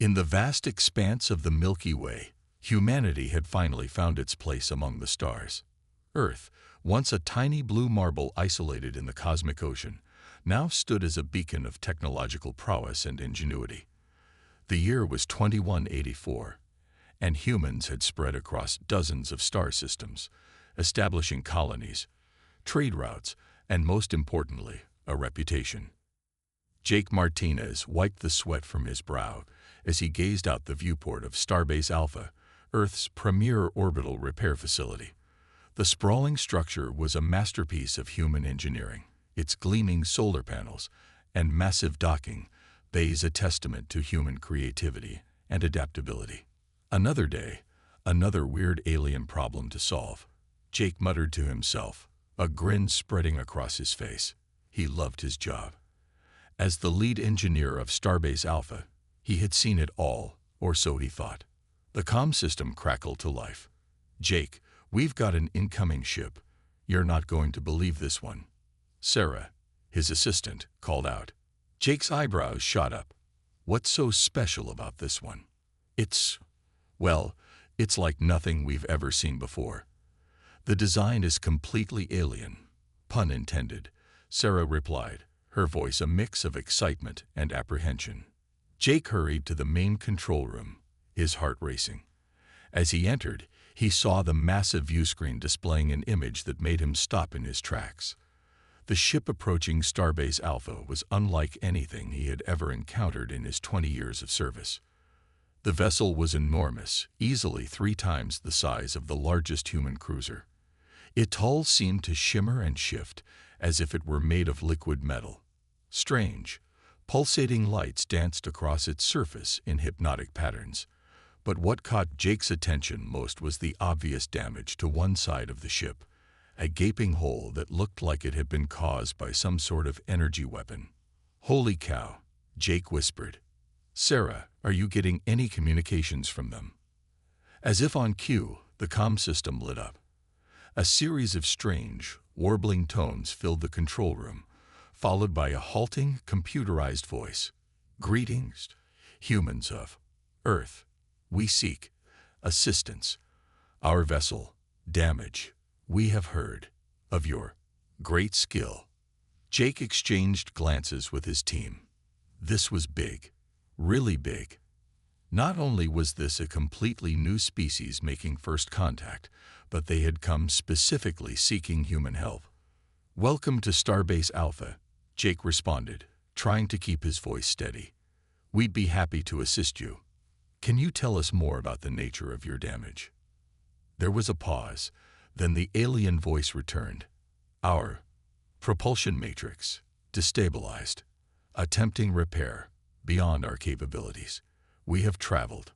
In the vast expanse of the Milky Way, humanity had finally found its place among the stars. Earth, once a tiny blue marble isolated in the cosmic ocean, now stood as a beacon of technological prowess and ingenuity. The year was 2184, and humans had spread across dozens of star systems, establishing colonies, trade routes, and most importantly, a reputation. Jake Martinez wiped the sweat from his brow as he gazed out the viewport of Starbase Alpha, Earth's premier orbital repair facility. The sprawling structure was a masterpiece of human engineering, its gleaming solar panels and massive docking bays a testament to human creativity and adaptability. Another day, another weird alien problem to solve. Jake muttered to himself, a grin spreading across his face. He loved his job. As the lead engineer of Starbase Alpha, he had seen it all, or so he thought. The comm system crackled to life. "Jake, we've got an incoming ship. You're not going to believe this one." Sarah, his assistant, called out. Jake's eyebrows shot up. "What's so special about this one?" Well, it's like nothing we've ever seen before. The design is completely alien, pun intended," Sarah replied, her voice a mix of excitement and apprehension. Jake hurried to the main control room, his heart racing. As he entered, he saw the massive viewscreen displaying an image that made him stop in his tracks. The ship approaching Starbase Alpha was unlike anything he had ever encountered in his 20 years of service. The vessel was enormous, easily 3 times the size of the largest human cruiser. Its hull seemed to shimmer and shift as if it were made of liquid metal. Strange, pulsating lights danced across its surface in hypnotic patterns. But what caught Jake's attention most was the obvious damage to one side of the ship, a gaping hole that looked like it had been caused by some sort of energy weapon. "Holy cow," Jake whispered. "Sarah, are you getting any communications from them?" As if on cue, the comm system lit up. A series of strange, warbling tones filled the control room, followed by a halting, computerized voice. "Greetings, humans of Earth. We seek assistance. Our vessel, damage. We have heard of your great skill." Jake exchanged glances with his team. This was big, really big. Not only was this a completely new species making first contact, but they had come specifically seeking human help. "Welcome to Starbase Alpha," Jake responded, trying to keep his voice steady. "We'd be happy to assist you. Can you tell us more about the nature of your damage?" There was a pause, then the alien voice returned. "Our propulsion matrix destabilized. Attempting repair beyond our capabilities. We have traveled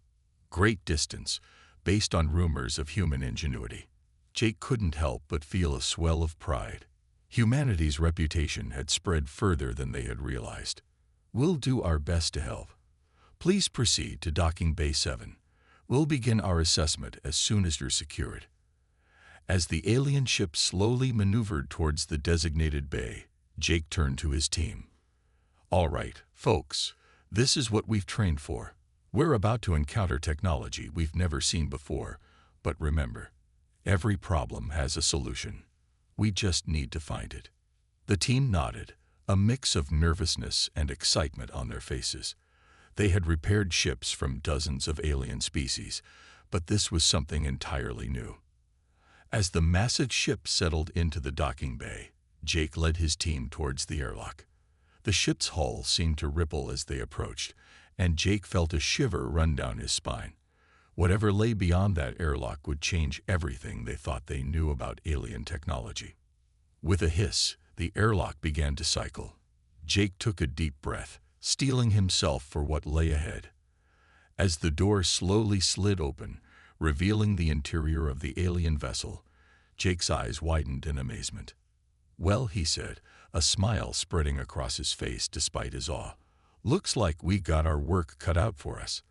great distance based on rumors of human ingenuity." Jake couldn't help but feel a swell of pride. Humanity's reputation had spread further than they had realized. "We'll do our best to help. Please proceed to Docking Bay 7. We'll begin our assessment as soon as you're secured." As the alien ship slowly maneuvered towards the designated bay, Jake turned to his team. "All right, folks, this is what we've trained for. We're about to encounter technology we've never seen before, but remember, every problem has a solution. We just need to find it." The team nodded, a mix of nervousness and excitement on their faces. They had repaired ships from dozens of alien species, but this was something entirely new. As the massive ship settled into the docking bay, Jake led his team towards the airlock. The ship's hull seemed to ripple as they approached, and Jake felt a shiver run down his spine. Whatever lay beyond that airlock would change everything they thought they knew about alien technology. With a hiss, the airlock began to cycle. Jake took a deep breath, steeling himself for what lay ahead. As the door slowly slid open, revealing the interior of the alien vessel, Jake's eyes widened in amazement. "Well," he said, a smile spreading across his face despite his awe, "looks like we got our work cut out for us.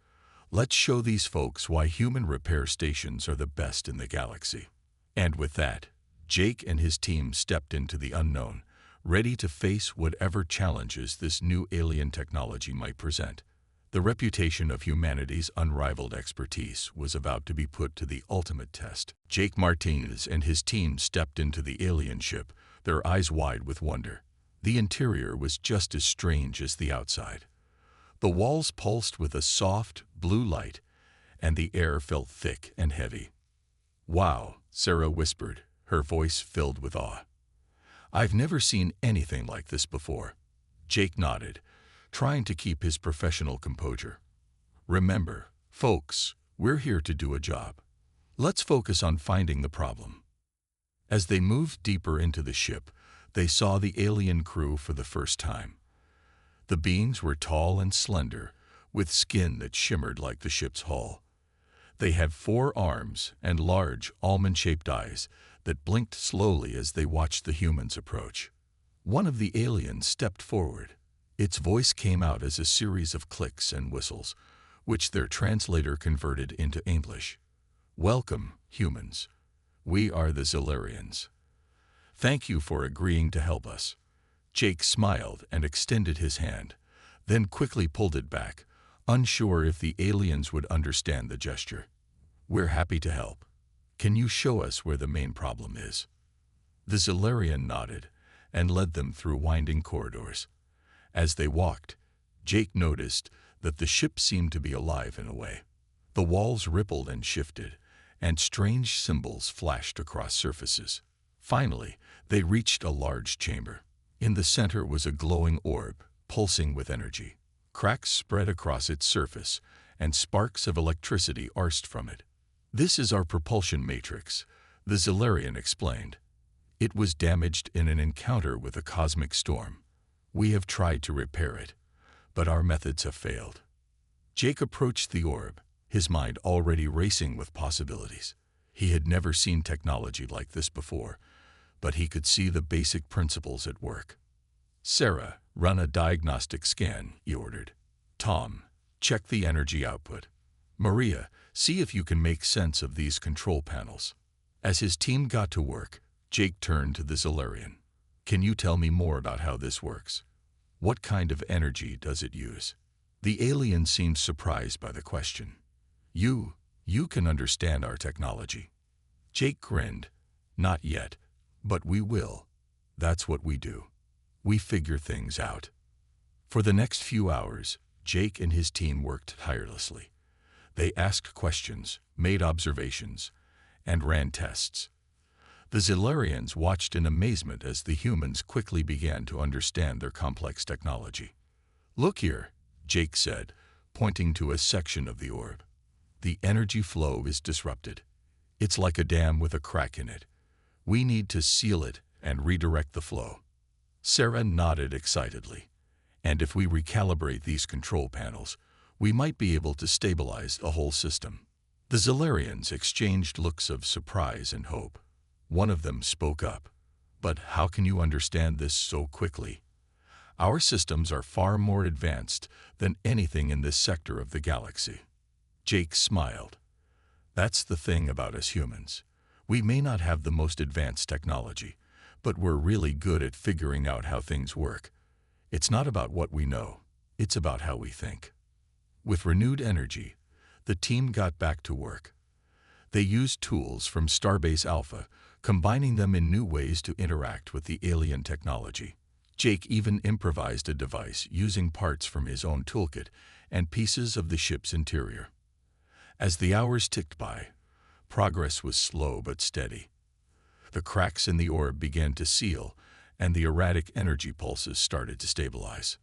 Let's show these folks why human repair stations are the best in the galaxy." And with that, Jake and his team stepped into the unknown, ready to face whatever challenges this new alien technology might present. The reputation of humanity's unrivaled expertise was about to be put to the ultimate test. Jake Martinez and his team stepped into the alien ship, their eyes wide with wonder. The interior was just as strange as the outside. The walls pulsed with a soft, blue light, and the air felt thick and heavy. "Wow," Sarah whispered, her voice filled with awe. "I've never seen anything like this before." Jake nodded, trying to keep his professional composure. "Remember, folks, we're here to do a job. Let's focus on finding the problem." As they moved deeper into the ship, they saw the alien crew for the first time. The beings were tall and slender, with skin that shimmered like the ship's hull. They had 4 arms and large, almond-shaped eyes that blinked slowly as they watched the humans approach. One of the aliens stepped forward. Its voice came out as a series of clicks and whistles, which their translator converted into English. "Welcome, humans. We are the Zilarians. Thank you for agreeing to help us." Jake smiled and extended his hand, then quickly pulled it back, unsure if the aliens would understand the gesture. "We're happy to help. Can you show us where the main problem is?" The Zilarian nodded and led them through winding corridors. As they walked, Jake noticed that the ship seemed to be alive in a way. The walls rippled and shifted, and strange symbols flashed across surfaces. Finally, they reached a large chamber. In the center was a glowing orb, pulsing with energy. Cracks spread across its surface, and sparks of electricity arced from it. "This is our propulsion matrix," the Zilarian explained. "It was damaged in an encounter with a cosmic storm. We have tried to repair it, but our methods have failed." Jake approached the orb, his mind already racing with possibilities. He had never seen technology like this before, but he could see the basic principles at work. "Sarah, run a diagnostic scan," he ordered. "Tom, check the energy output. Maria, see if you can make sense of these control panels." As his team got to work, Jake turned to the Zilarian. "Can you tell me more about how this works? What kind of energy does it use?" The alien seemed surprised by the question. You can understand our technology." Jake grinned. "Not yet, but we will. That's what we do. We figure things out." For the next few hours, Jake and his team worked tirelessly. They asked questions, made observations, and ran tests. The Zilarians watched in amazement as the humans quickly began to understand their complex technology. "Look here," Jake said, pointing to a section of the orb. "The energy flow is disrupted. It's like a dam with a crack in it. We need to seal it and redirect the flow." Sarah nodded excitedly. "And if we recalibrate these control panels, we might be able to stabilize the whole system." The Zilarians exchanged looks of surprise and hope. One of them spoke up. "But how can you understand this so quickly? Our systems are far more advanced than anything in this sector of the galaxy." Jake smiled. "That's the thing about us humans. We may not have the most advanced technology, but we're really good at figuring out how things work. It's not about what we know, it's about how we think." With renewed energy, the team got back to work. They used tools from Starbase Alpha, combining them in new ways to interact with the alien technology. Jake even improvised a device using parts from his own toolkit and pieces of the ship's interior. As the hours ticked by, progress was slow but steady. The cracks in the orb began to seal, and the erratic energy pulses started to stabilize.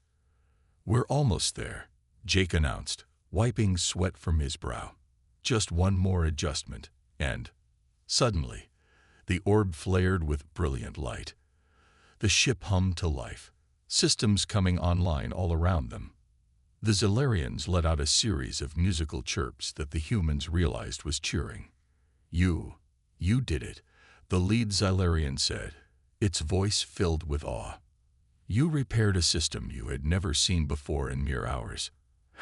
"We're almost there," Jake announced, wiping sweat from his brow. "Just one more adjustment, and..." Suddenly, the orb flared with brilliant light. The ship hummed to life, systems coming online all around them. The Zilarians let out a series of musical chirps that the humans realized was cheering. You did it," the lead Zilarian said, its voice filled with awe. "You repaired a system you had never seen before in mere hours.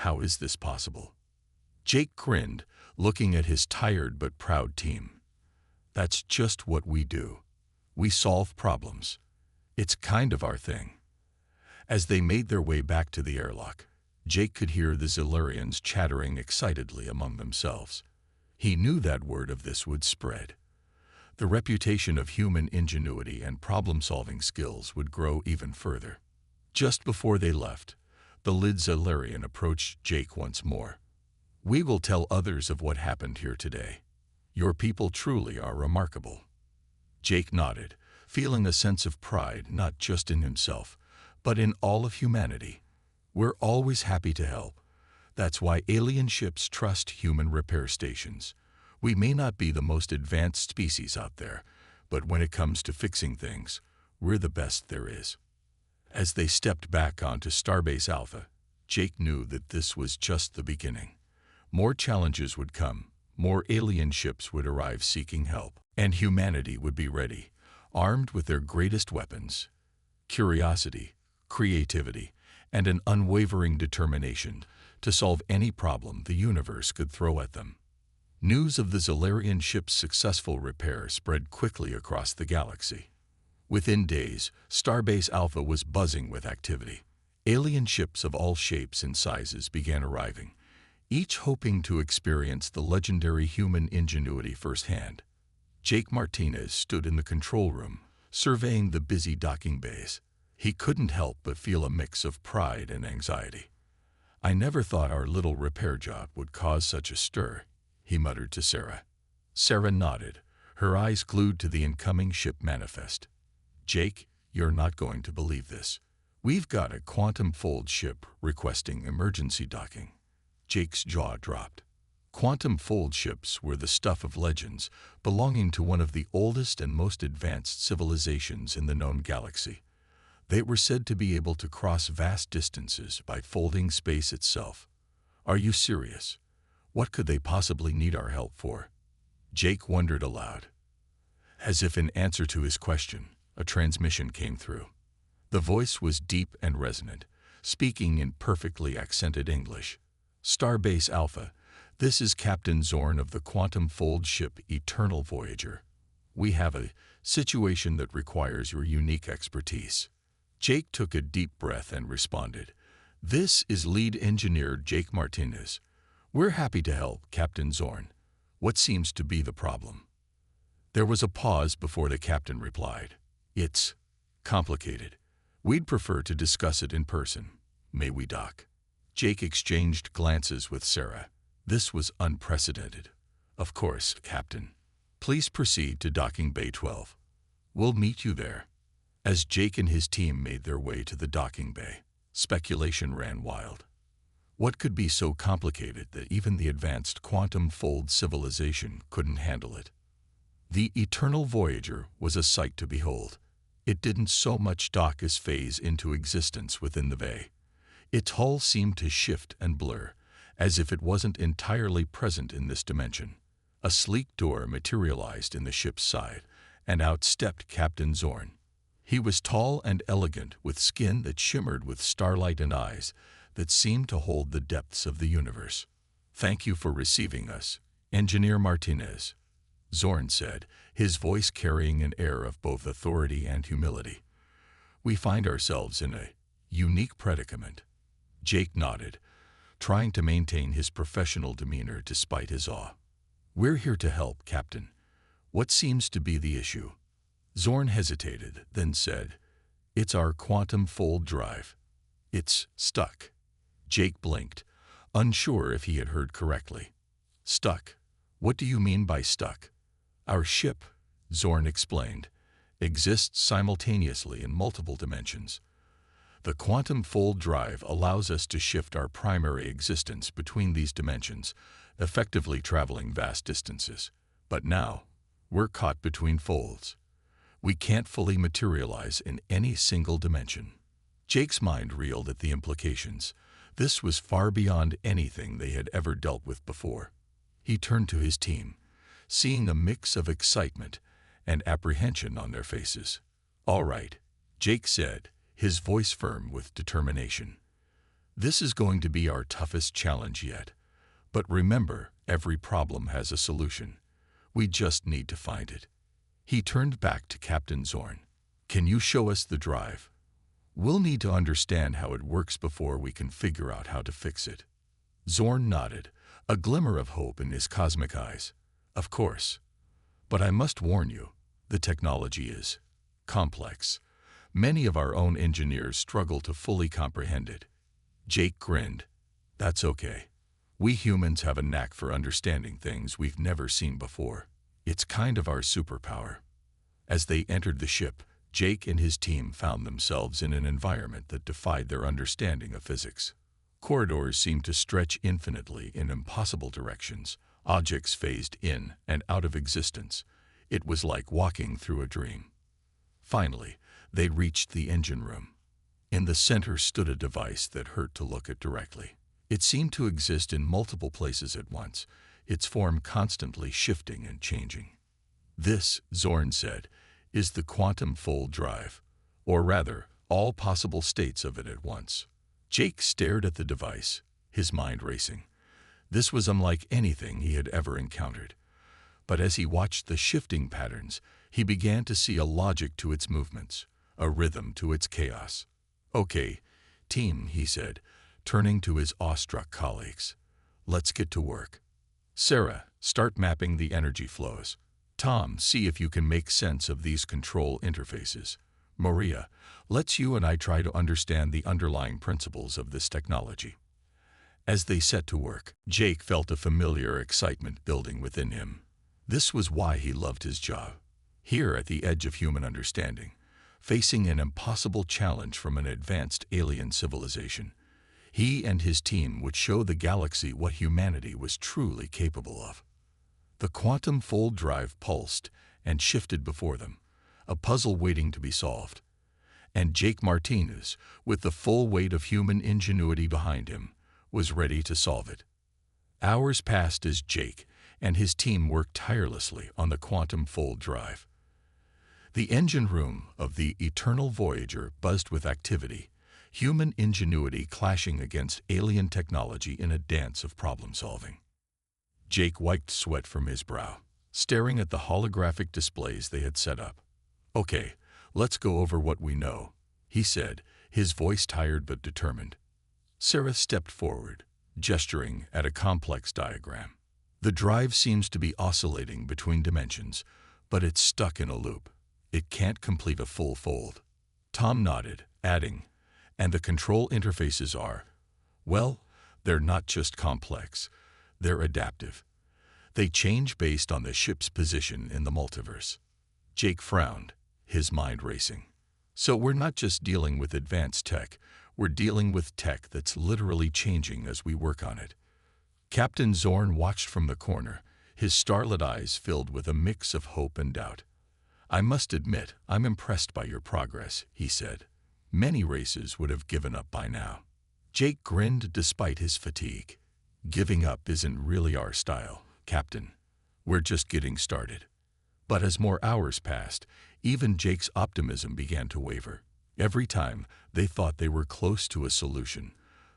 How is this possible?" Jake grinned, looking at his tired but proud team. "That's just what we do. We solve problems. It's kind of our thing." As they made their way back to the airlock, Jake could hear the Zilurians chattering excitedly among themselves. He knew that word of this would spread. The reputation of human ingenuity and problem-solving skills would grow even further. Just before they left, the Lid Zilurian approached Jake once more. "We will tell others of what happened here today. Your people truly are remarkable." Jake nodded, feeling a sense of pride not just in himself, but in all of humanity. "We're always happy to help. That's why alien ships trust human repair stations. We may not be the most advanced species out there, but when it comes to fixing things, we're the best there is." As they stepped back onto Starbase Alpha, Jake knew that this was just the beginning. More challenges would come, more alien ships would arrive seeking help, and humanity would be ready, armed with their greatest weapons: curiosity, creativity, and an unwavering determination to solve any problem the universe could throw at them. News of the Zilurian ship's successful repair spread quickly across the galaxy. Within days, Starbase Alpha was buzzing with activity. Alien ships of all shapes and sizes began arriving, each hoping to experience the legendary human ingenuity firsthand. Jake Martinez stood in the control room, surveying the busy docking bays. He couldn't help but feel a mix of pride and anxiety. "I never thought our little repair job would cause such a stir," he muttered to Sarah. Sarah nodded, her eyes glued to the incoming ship manifest. "Jake, you're not going to believe this. We've got a quantum fold ship requesting emergency docking." Jake's jaw dropped. Quantum fold ships were the stuff of legends, belonging to one of the oldest and most advanced civilizations in the known galaxy. They were said to be able to cross vast distances by folding space itself. "Are you serious? What could they possibly need our help for?" Jake wondered aloud. As if in answer to his question, a transmission came through. The voice was deep and resonant, speaking in perfectly accented English. "Starbase Alpha, this is Captain Zorn of the Quantum Fold ship Eternal Voyager. We have a situation that requires your unique expertise." Jake took a deep breath and responded, "This is lead engineer Jake Martinez. We're happy to help, Captain Zorn. What seems to be the problem?" There was a pause before the captain replied, "It's complicated. We'd prefer to discuss it in person. May we dock?" Jake exchanged glances with Sarah. This was unprecedented. "Of course, Captain. Please proceed to docking bay 12. We'll meet you there." As Jake and his team made their way to the docking bay, speculation ran wild. What could be so complicated that even the advanced quantum fold civilization couldn't handle it? The Eternal Voyager was a sight to behold. It didn't so much dock as phase into existence within the bay. Its hull seemed to shift and blur, as if it wasn't entirely present in this dimension. A sleek door materialized in the ship's side, and out stepped Captain Zorn. He was tall and elegant, with skin that shimmered with starlight and eyes that seemed to hold the depths of the universe. "Thank you for receiving us, Engineer Martinez," Zorn said, his voice carrying an air of both authority and humility. "We find ourselves in a unique predicament." Jake nodded, trying to maintain his professional demeanor despite his awe. "We're here to help, Captain. What seems to be the issue?" Zorn hesitated, then said, "It's our quantum fold drive. It's stuck." Jake blinked, unsure if he had heard correctly. "Stuck? What do you mean by stuck?" "Our ship," Zorn explained, "exists simultaneously in multiple dimensions. The quantum fold drive allows us to shift our primary existence between these dimensions, effectively traveling vast distances. But now, we're caught between folds. We can't fully materialize in any single dimension." Jake's mind reeled at the implications. This was far beyond anything they had ever dealt with before. He turned to his team, seeing a mix of excitement and apprehension on their faces. "All right," Jake said, his voice firm with determination. "This is going to be our toughest challenge yet. But remember, every problem has a solution. We just need to find it." He turned back to Captain Zorn. "Can you show us the drive?" We'll need to understand how it works before we can figure out how to fix it. Zorn nodded, a glimmer of hope in his cosmic eyes. Of course. But I must warn you, the technology is complex. Many of our own engineers struggle to fully comprehend it. Jake grinned. That's okay. We humans have a knack for understanding things we've never seen before. It's kind of our superpower. As they entered the ship, Jake and his team found themselves in an environment that defied their understanding of physics. Corridors seemed to stretch infinitely in impossible directions. Objects phased in and out of existence. It was like walking through a dream. Finally, they reached the engine room. In the center stood a device that hurt to look at directly. It seemed to exist in multiple places at once, its form constantly shifting and changing. This, Zorn said, is the quantum fold drive, or rather, all possible states of it at once. Jake stared at the device, his mind racing. This was unlike anything he had ever encountered. But as he watched the shifting patterns, he began to see a logic to its movements, a rhythm to its chaos. Okay, team, he said, turning to his awestruck colleagues. Let's get to work. Sarah, start mapping the energy flows. Tom, see if you can make sense of these control interfaces. Maria, let's you and I try to understand the underlying principles of this technology. As they set to work, Jake felt a familiar excitement building within him. This was why he loved his job. Here at the edge of human understanding, facing an impossible challenge from an advanced alien civilization, he and his team would show the galaxy what humanity was truly capable of. The quantum fold drive pulsed and shifted before them, a puzzle waiting to be solved. And Jake Martinez, with the full weight of human ingenuity behind him, was ready to solve it. Hours passed as Jake and his team worked tirelessly on the quantum fold drive. The engine room of the Eternal Voyager buzzed with activity, human ingenuity clashing against alien technology in a dance of problem-solving. Jake wiped sweat from his brow, staring at the holographic displays they had set up. Okay, let's go over what we know, he said, his voice tired but determined. Sarah stepped forward, gesturing at a complex diagram. The drive seems to be oscillating between dimensions, but it's stuck in a loop. It can't complete a full fold. Tom nodded, adding, and the control interfaces are, well, they're not just complex, they're adaptive. They change based on the ship's position in the multiverse. Jake frowned, his mind racing. So we're not just dealing with advanced tech, we're dealing with tech that's literally changing as we work on it. Captain Zorn watched from the corner, his starlit eyes filled with a mix of hope and doubt. I must admit, I'm impressed by your progress, he said. Many races would have given up by now. Jake grinned despite his fatigue. Giving up isn't really our style, Captain. We're just getting started. But as more hours passed, even Jake's optimism began to waver. Every time they thought they were close to a solution,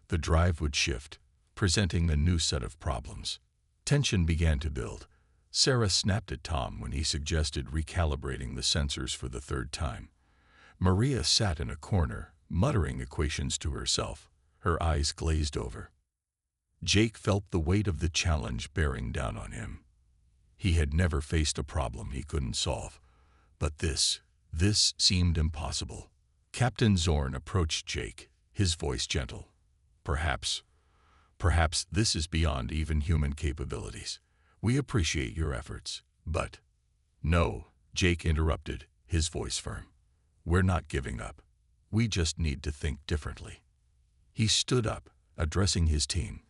the drive would shift, presenting a new set of problems. Tension began to build. Sarah snapped at Tom when he suggested recalibrating the sensors for the third time. Maria sat in a corner, muttering equations to herself, her eyes glazed over. Jake felt the weight of the challenge bearing down on him. He had never faced a problem he couldn't solve, but this seemed impossible. Captain Zorn approached Jake, his voice gentle. Perhaps this is beyond even human capabilities. We appreciate your efforts, but... No, Jake interrupted, his voice firm. We're not giving up. We just need to think differently. He stood up, addressing his team.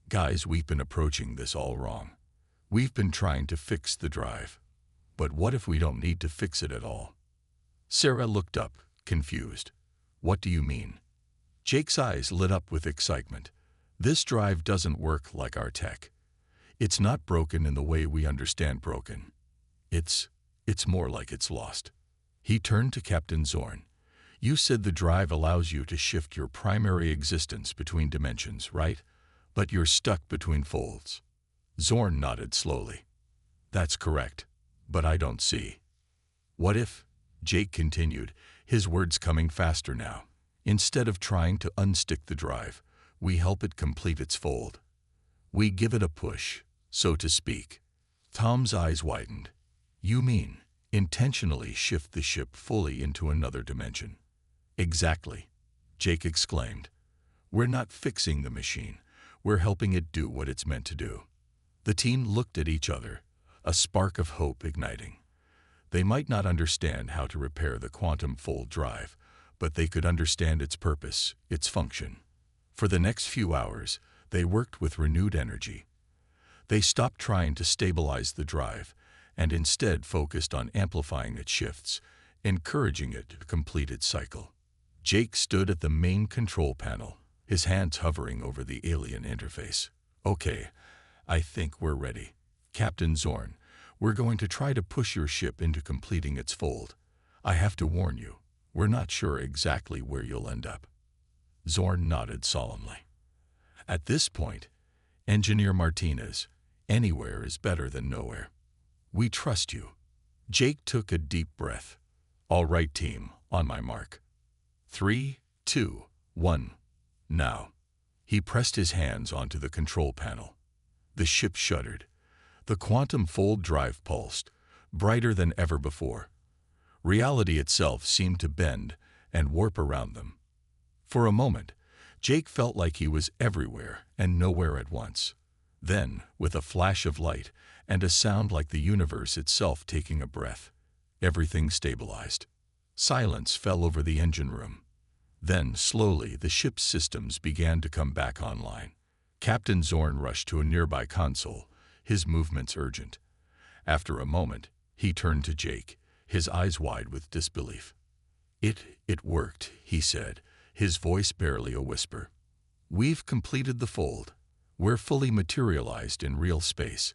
Guys, we've been approaching this all wrong. We've been trying to fix the drive. But what if we don't need to fix it at all? Sarah looked up, confused. What do you mean? Jake's eyes lit up with excitement. This drive doesn't work like our tech. It's not broken in the way we understand broken. It's more like it's lost. He turned to Captain Zorn. You said the drive allows you to shift your primary existence between dimensions, right? But you're stuck between folds. Zorn nodded slowly. That's correct, but I don't see. What if, Jake continued, his words coming faster now, Instead of trying to unstick the drive, we help it complete its fold. We give it a push, so to speak. Tom's eyes widened. You mean, intentionally shift the ship fully into another dimension? Exactly, Jake exclaimed. We're not fixing the machine, we're helping it do what it's meant to do. The team looked at each other, a spark of hope igniting. They might not understand how to repair the quantum fold drive, but they could understand its purpose, its function. For the next few hours, they worked with renewed energy. They stopped trying to stabilize the drive and instead focused on amplifying its shifts, encouraging it to complete its cycle. Jake stood at the main control panel, his hands hovering over the alien interface. Okay, I think we're ready. Captain Zorn, we're going to try to push your ship into completing its fold. I have to warn you, we're not sure exactly where you'll end up. Zorn nodded solemnly. At this point, Engineer Martinez, anywhere is better than nowhere. We trust you. Jake took a deep breath. All right, team, on my mark. 3, 2, 1. Now. He pressed his hands onto the control panel. The ship shuddered. The quantum fold drive pulsed, brighter than ever before. Reality itself seemed to bend and warp around them. For a moment, Jake felt like he was everywhere and nowhere at once. Then, with a flash of light and a sound like the universe itself taking a breath, everything stabilized. Silence fell over the engine room. Then, slowly, the ship's systems began to come back online. Captain Zorn rushed to a nearby console, his movements urgent. After a moment, he turned to Jake, his eyes wide with disbelief. It worked, he said, his voice barely a whisper. We've completed the fold. We're fully materialized in real space.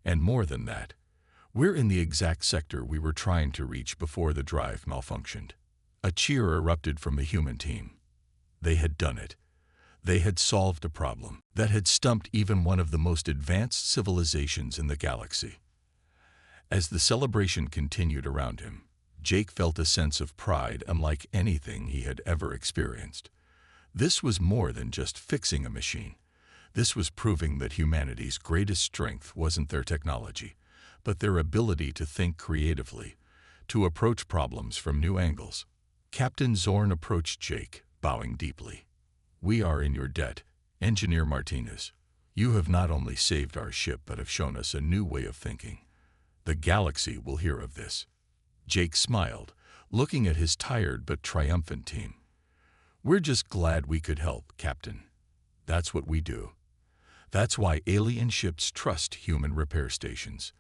And more than that, we're in the exact sector we were trying to reach before the drive malfunctioned. A cheer erupted from the human team. They had done it. They had solved a problem that had stumped even one of the most advanced civilizations in the galaxy. As the celebration continued around him, Jake felt a sense of pride unlike anything he had ever experienced. This was more than just fixing a machine. This was proving that humanity's greatest strength wasn't their technology, but their ability to think creatively, to approach problems from new angles. Captain Zorn approached Jake, bowing deeply. We are in your debt, Engineer Martinez. You have not only saved our ship but have shown us a new way of thinking. The galaxy will hear of this. Jake smiled, looking at his tired but triumphant team. We're just glad we could help, Captain. That's what we do. That's why alien ships trust human repair stations.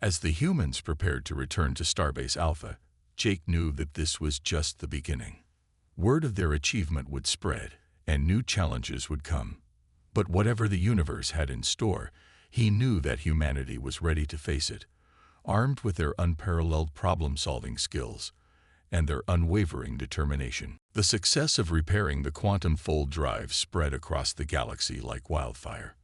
As the humans prepared to return to Starbase Alpha, Jake knew that this was just the beginning. Word of their achievement would spread, and new challenges would come. But whatever the universe had in store, he knew that humanity was ready to face it, armed with their unparalleled problem-solving skills and their unwavering determination. The success of repairing the quantum fold drive spread across the galaxy like wildfire.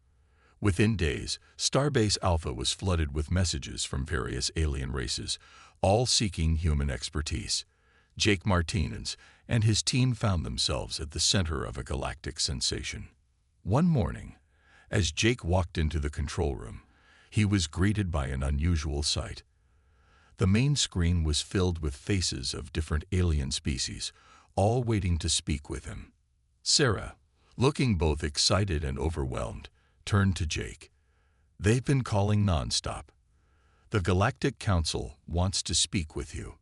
Within days, Starbase Alpha was flooded with messages from various alien races, all seeking human expertise. Jake Martinez and his team found themselves at the center of a galactic sensation. One morning, as Jake walked into the control room, he was greeted by an unusual sight. The main screen was filled with faces of different alien species, all waiting to speak with him. Sarah, looking both excited and overwhelmed, turned to Jake. They've been calling nonstop. The Galactic Council wants to speak with you.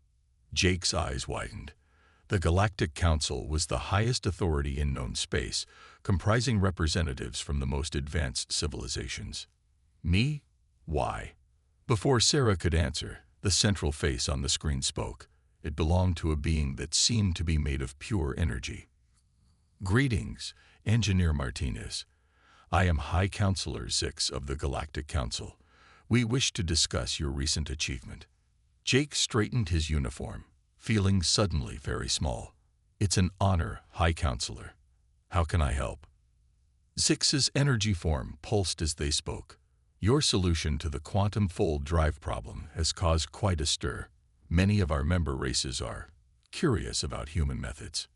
Jake's eyes widened. The Galactic Council was the highest authority in known space, comprising representatives from the most advanced civilizations. Me? Why? Before Sarah could answer, the central face on the screen spoke. It belonged to a being that seemed to be made of pure energy. Greetings, Engineer Martinez. I am High Counselor Zix of the Galactic Council. We wish to discuss your recent achievement. Jake straightened his uniform, feeling suddenly very small. It's an honor, High Counselor. How can I help? Zix's energy form pulsed as they spoke. Your solution to the quantum fold drive problem has caused quite a stir. Many of our member races are curious about human methods.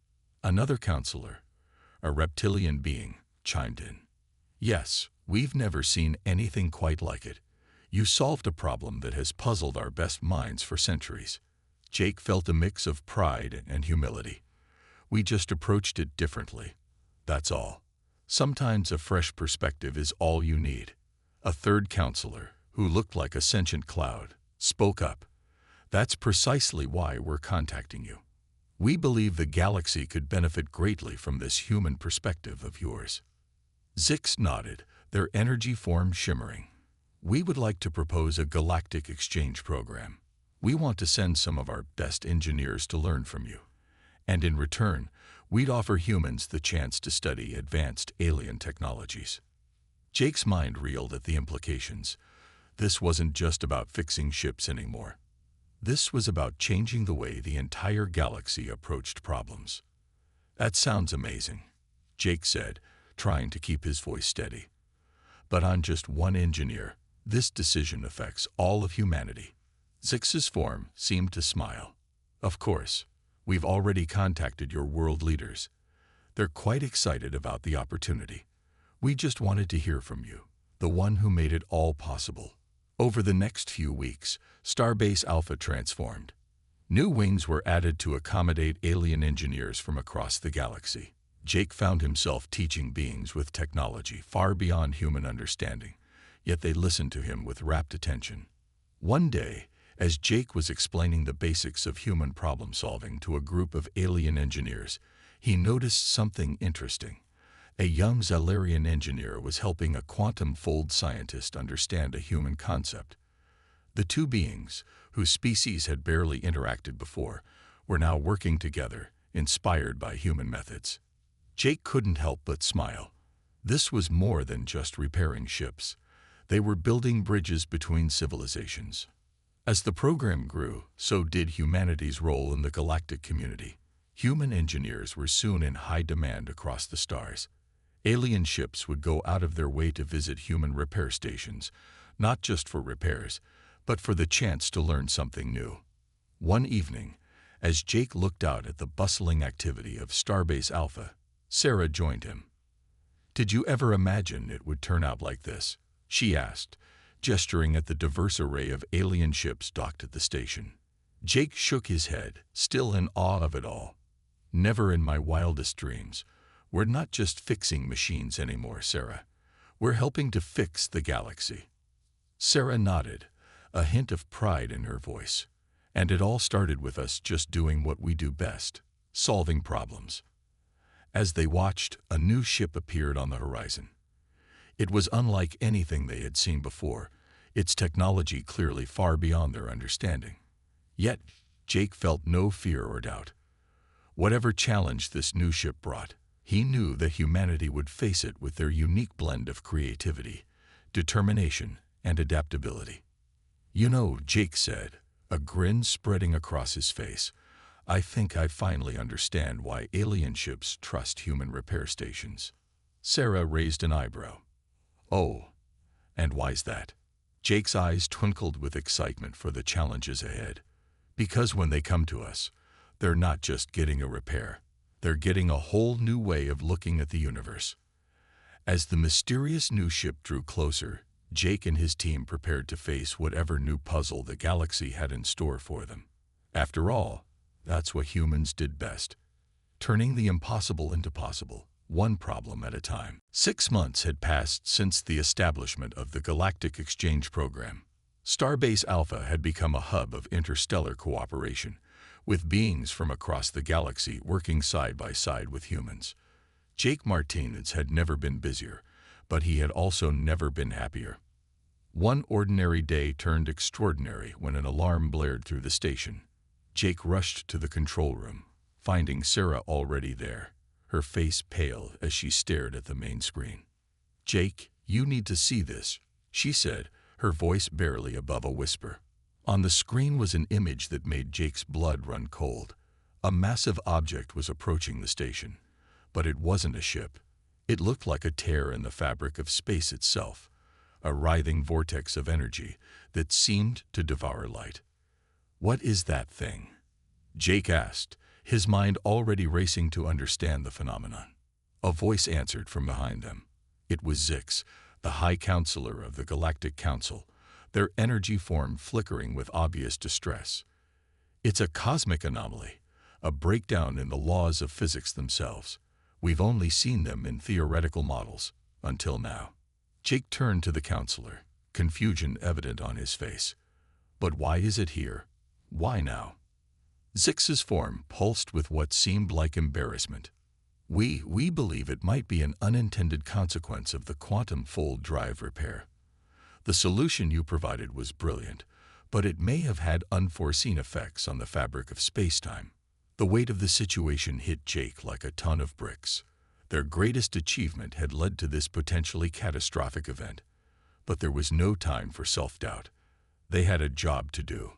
Another counselor, a reptilian being, chimed in. Yes, we've never seen anything quite like it. You solved a problem that has puzzled our best minds for centuries. Jake felt a mix of pride and humility. We just approached it differently. That's all. Sometimes a fresh perspective is all you need. A third counselor, who looked like a sentient cloud, spoke up. That's precisely why we're contacting you. We believe the galaxy could benefit greatly from this human perspective of yours. Zix nodded, their energy form shimmering. We would like to propose a galactic exchange program. We want to send some of our best engineers to learn from you. And in return, we'd offer humans the chance to study advanced alien technologies. Jake's mind reeled at the implications. This wasn't just about fixing ships anymore. This was about changing the way the entire galaxy approached problems. That sounds amazing, Jake said, trying to keep his voice steady. But I'm just one engineer. This decision affects all of humanity. Zix's form seemed to smile. Of course, we've already contacted your world leaders. They're quite excited about the opportunity. We just wanted to hear from you, the one who made it all possible. Over the next few weeks, Starbase Alpha transformed. New wings were added to accommodate alien engineers from across the galaxy. Jake found himself teaching beings with technology far beyond human understanding, yet they listened to him with rapt attention. One day, as Jake was explaining the basics of human problem-solving to a group of alien engineers, he noticed something interesting. A young Zalarian engineer was helping a quantum-fold scientist understand a human concept. The two beings, whose species had barely interacted before, were now working together, inspired by human methods. Jake couldn't help but smile. This was more than just repairing ships. They were building bridges between civilizations. As the program grew, so did humanity's role in the galactic community. Human engineers were soon in high demand across the stars. Alien ships would go out of their way to visit human repair stations, not just for repairs, but for the chance to learn something new. One evening, as Jake looked out at the bustling activity of Starbase Alpha, Sarah joined him. "Did you ever imagine it would turn out like this?" she asked, gesturing at the diverse array of alien ships docked at the station. Jake shook his head, still in awe of it all. "Never in my wildest dreams. We're not just fixing machines anymore, Sarah. We're helping to fix the galaxy." Sarah nodded, a hint of pride in her voice. "And it all started with us just doing what we do best, solving problems." As they watched, a new ship appeared on the horizon. It was unlike anything they had seen before, its technology clearly far beyond their understanding. Yet, Jake felt no fear or doubt. Whatever challenge this new ship brought, he knew that humanity would face it with their unique blend of creativity, determination, and adaptability. "You know," Jake said, a grin spreading across his face, "I think I finally understand why alien ships trust human repair stations." Sarah raised an eyebrow. "Oh, and why's that?" Jake's eyes twinkled with excitement for the challenges ahead. "Because when they come to us, they're not just getting a repair. They're getting a whole new way of looking at the universe." As the mysterious new ship drew closer, Jake and his team prepared to face whatever new puzzle the galaxy had in store for them. After all, that's what humans did best, turning the impossible into possible, one problem at a time. 6 months had passed since the establishment of the Galactic Exchange Program. Starbase Alpha had become a hub of interstellar cooperation, with beings from across the galaxy working side by side with humans. Jake Martinez had never been busier, but he had also never been happier. One ordinary day turned extraordinary when an alarm blared through the station. Jake rushed to the control room, finding Sarah already there, her face pale as she stared at the main screen. "Jake, you need to see this," she said, her voice barely above a whisper. On the screen was an image that made Jake's blood run cold. A massive object was approaching the station, but it wasn't a ship. It looked like a tear in the fabric of space itself, a writhing vortex of energy that seemed to devour light. "What is that thing?" Jake asked, his mind already racing to understand the phenomenon. A voice answered from behind them. It was Zix, the High Counselor of the Galactic Council, their energy form flickering with obvious distress. It's a cosmic anomaly, a breakdown in the laws of physics themselves. We've only seen them in theoretical models, until now. Jake turned to the counselor, confusion evident on his face. But why is it here? Why now? Zix's form pulsed with what seemed like embarrassment. We believe it might be an unintended consequence of the quantum fold drive repair. The solution you provided was brilliant, but it may have had unforeseen effects on the fabric of space-time. The weight of the situation hit Jake like a ton of bricks. Their greatest achievement had led to this potentially catastrophic event. But there was no time for self-doubt. They had a job to do.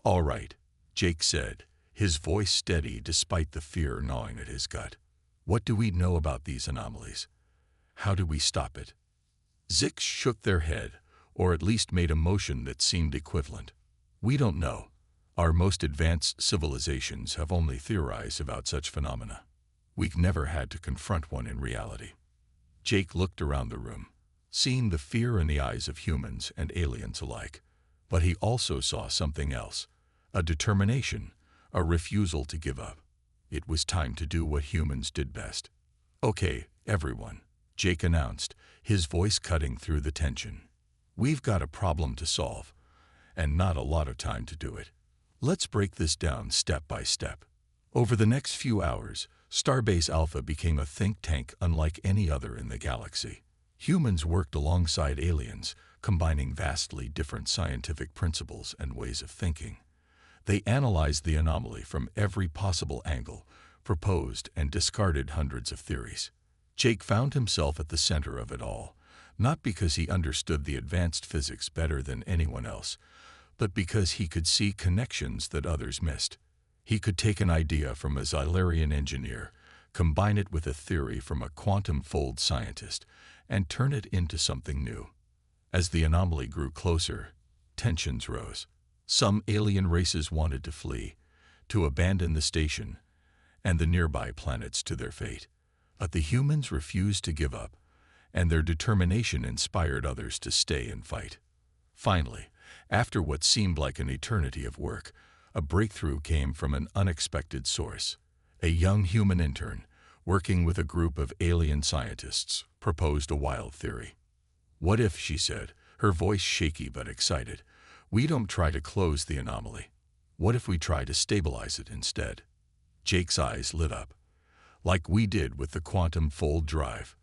"All right," Jake said, his voice steady despite the fear gnawing at his gut. "What do we know about these anomalies? How do we stop it?" Zix shook their head, or at least made a motion that seemed equivalent. "We don't know. Our most advanced civilizations have only theorized about such phenomena. We've never had to confront one in reality." Jake looked around the room, seeing the fear in the eyes of humans and aliens alike. But he also saw something else, a determination, a refusal to give up. It was time to do what humans did best. "Okay, everyone," Jake announced, his voice cutting through the tension. "We've got a problem to solve, and not a lot of time to do it. Let's break this down step by step." Over the next few hours, Starbase Alpha became a think tank unlike any other in the galaxy. Humans worked alongside aliens, combining vastly different scientific principles and ways of thinking. They analyzed the anomaly from every possible angle, proposed and discarded hundreds of theories. Jake found himself at the center of it all, not because he understood the advanced physics better than anyone else, but because he could see connections that others missed. He could take an idea from a Xylarian engineer, combine it with a theory from a quantum fold scientist, and turn it into something new. As the anomaly grew closer, tensions rose. Some alien races wanted to flee, to abandon the station, and the nearby planets to their fate. But the humans refused to give up, and their determination inspired others to stay and fight. Finally, after what seemed like an eternity of work, a breakthrough came from an unexpected source. A young human intern, working with a group of alien scientists, proposed a wild theory. "What if," she said, her voice shaky but excited, "we don't try to close the anomaly? What if we try to stabilize it instead?" Jake's eyes lit up. "Like we did with the quantum fold drive.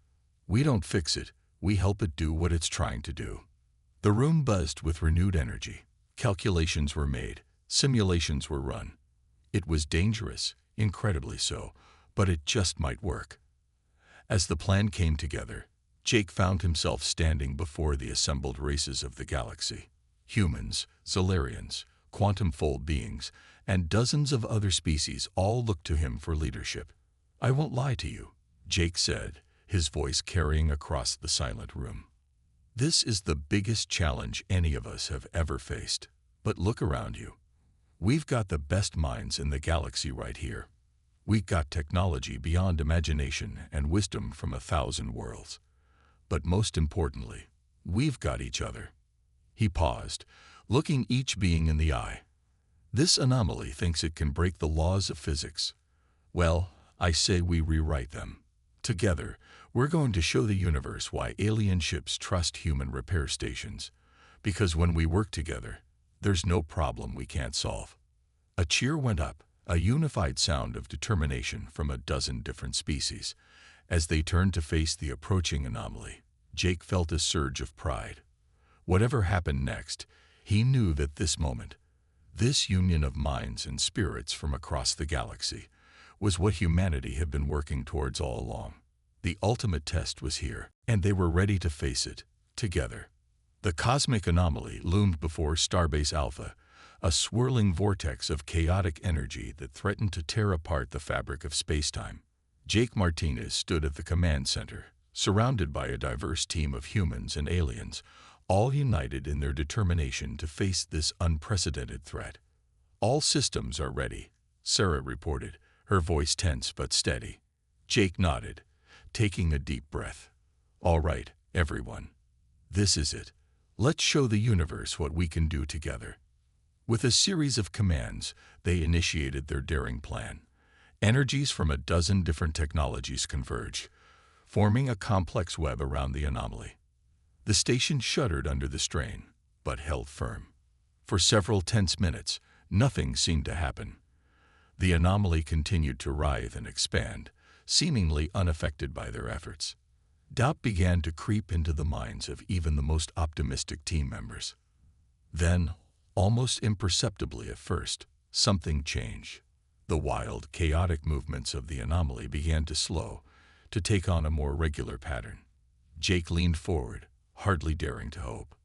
We don't fix it, we help it do what it's trying to do." The room buzzed with renewed energy. Calculations were made, simulations were run. It was dangerous, incredibly so, but it just might work. As the plan came together, Jake found himself standing before the assembled races of the galaxy. Humans, Xylarians, quantum fold beings, and dozens of other species all looked to him for leadership. "I won't lie to you," Jake said, his voice carrying across the silent room. "This is the biggest challenge any of us have ever faced. But look around you. We've got the best minds in the galaxy right here. We've got technology beyond imagination and wisdom from 1,000 worlds. But most importantly, we've got each other." He paused, looking each being in the eye. "This anomaly thinks it can break the laws of physics. Well, I say we rewrite them. Together, we're going to show the universe why alien ships trust human repair stations. Because when we work together, there's no problem we can't solve." A cheer went up, a unified sound of determination from a dozen different species. As they turned to face the approaching anomaly, Jake felt a surge of pride. Whatever happened next, he knew that this moment, this union of minds and spirits from across the galaxy, was what humanity had been working towards all along. The ultimate test was here, and they were ready to face it, together. The cosmic anomaly loomed before Starbase Alpha, a swirling vortex of chaotic energy that threatened to tear apart the fabric of spacetime. Jake Martinez stood at the command center, surrounded by a diverse team of humans and aliens, all united in their determination to face this unprecedented threat. "All systems are ready," Sarah reported, her voice tense but steady. Jake nodded, taking a deep breath. "All right, everyone. This is it. Let's show the universe what we can do together." With a series of commands, they initiated their daring plan. Energies from a dozen different technologies converged, forming a complex web around the anomaly. The station shuddered under the strain, but held firm. For several tense minutes, nothing seemed to happen. The anomaly continued to writhe and expand, seemingly unaffected by their efforts. Doubt began to creep into the minds of even the most optimistic team members. Then, almost imperceptibly at first, something changed. The wild, chaotic movements of the anomaly began to slow, to take on a more regular pattern. Jake leaned forward, hardly daring to hope.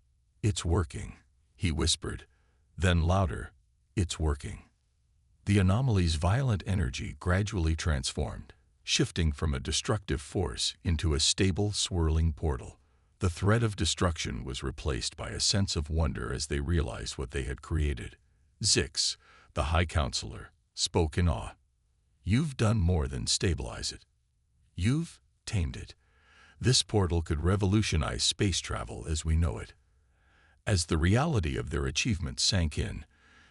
"It's working," he whispered. Then louder, "It's working." The anomaly's violent energy gradually transformed, shifting from a destructive force into a stable, swirling portal. The threat of destruction was replaced by a sense of wonder as they realized what they had created. Zix, the High Counselor, spoke in awe. "You've done more than stabilize it. You've tamed it. This portal could revolutionize space travel as we know it." As the reality of their achievement sank in,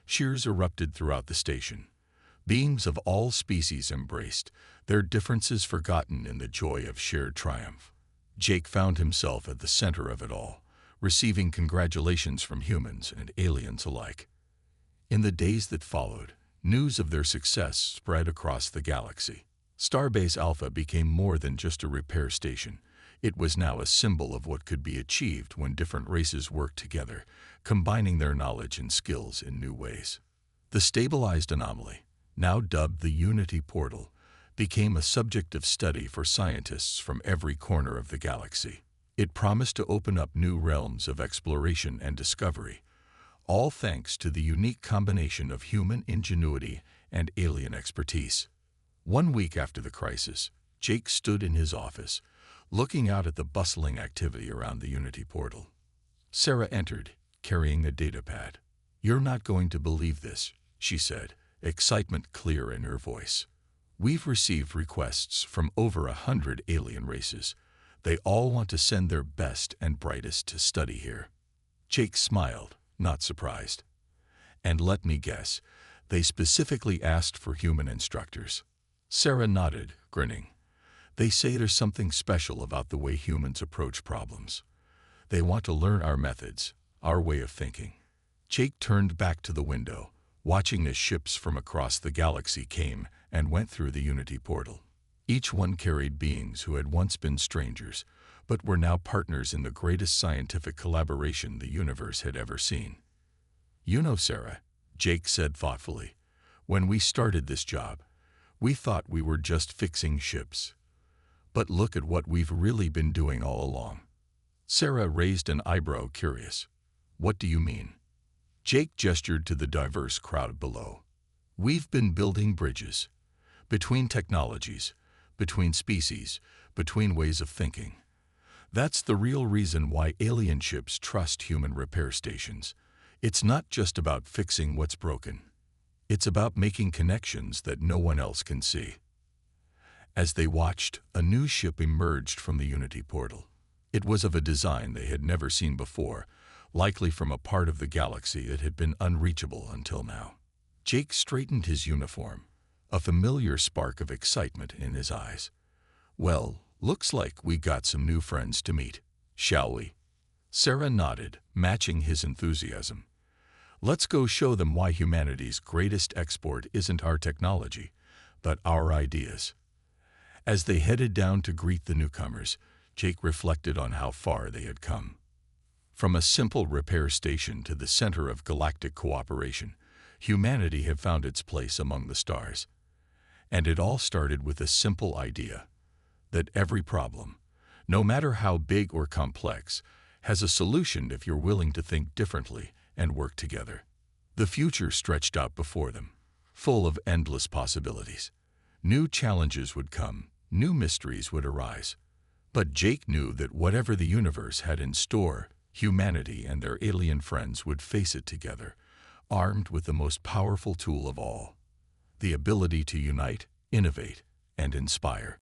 cheers erupted throughout the station. Beings of all species embraced, their differences forgotten in the joy of shared triumph. Jake found himself at the center of it all, receiving congratulations from humans and aliens alike. In the days that followed, news of their success spread across the galaxy. Starbase Alpha became more than just a repair station. It was now a symbol of what could be achieved when different races worked together, combining their knowledge and skills in new ways. The stabilized anomaly, now dubbed the Unity Portal, became a subject of study for scientists from every corner of the galaxy. It promised to open up new realms of exploration and discovery, all thanks to the unique combination of human ingenuity and alien expertise. 1 week after the crisis, Jake stood in his office, looking out at the bustling activity around the Unity Portal. Sarah entered, carrying a datapad. "You're not going to believe this," she said, excitement clear in her voice. "We've received requests from over 100 alien races. They all want to send their best and brightest to study here." Jake smiled, not surprised. "And let me guess, they specifically asked for human instructors." Sarah nodded, grinning. "They say there's something special about the way humans approach problems. They want to learn our methods, our way of thinking." Jake turned back to the window, watching as ships from across the galaxy came and went through the Unity Portal. Each one carried beings who had once been strangers, but were now partners in the greatest scientific collaboration the universe had ever seen. "You know, Sarah," Jake said thoughtfully, "when we started this job, we thought we were just fixing ships. But look at what we've really been doing all along." Sarah raised an eyebrow, curious. "What do you mean?" Jake gestured to the diverse crowd below. "We've been building bridges. Between technologies, between species, between ways of thinking. That's the real reason why alien ships trust human repair stations. It's not just about fixing what's broken. It's about making connections that no one else can see." As they watched, a new ship emerged from the Unity Portal. It was of a design they had never seen before, likely from a part of the galaxy that had been unreachable until now. Jake straightened his uniform, a familiar spark of excitement in his eyes. "Well, looks like we got some new friends to meet, shall we?" Sarah nodded, matching his enthusiasm. "Let's go show them why humanity's greatest export isn't our technology, but our ideas." As they headed down to greet the newcomers, Jake reflected on how far they had come. From a simple repair station to the center of galactic cooperation, humanity had found its place among the stars. And it all started with a simple idea, that every problem, no matter how big or complex, has a solution if you're willing to think differently and work together. The future stretched out before them, full of endless possibilities. New challenges would come, new mysteries would arise. But Jake knew that whatever the universe had in store, humanity and their alien friends would face it together, armed with the most powerful tool of all: the ability to unite, innovate, and inspire.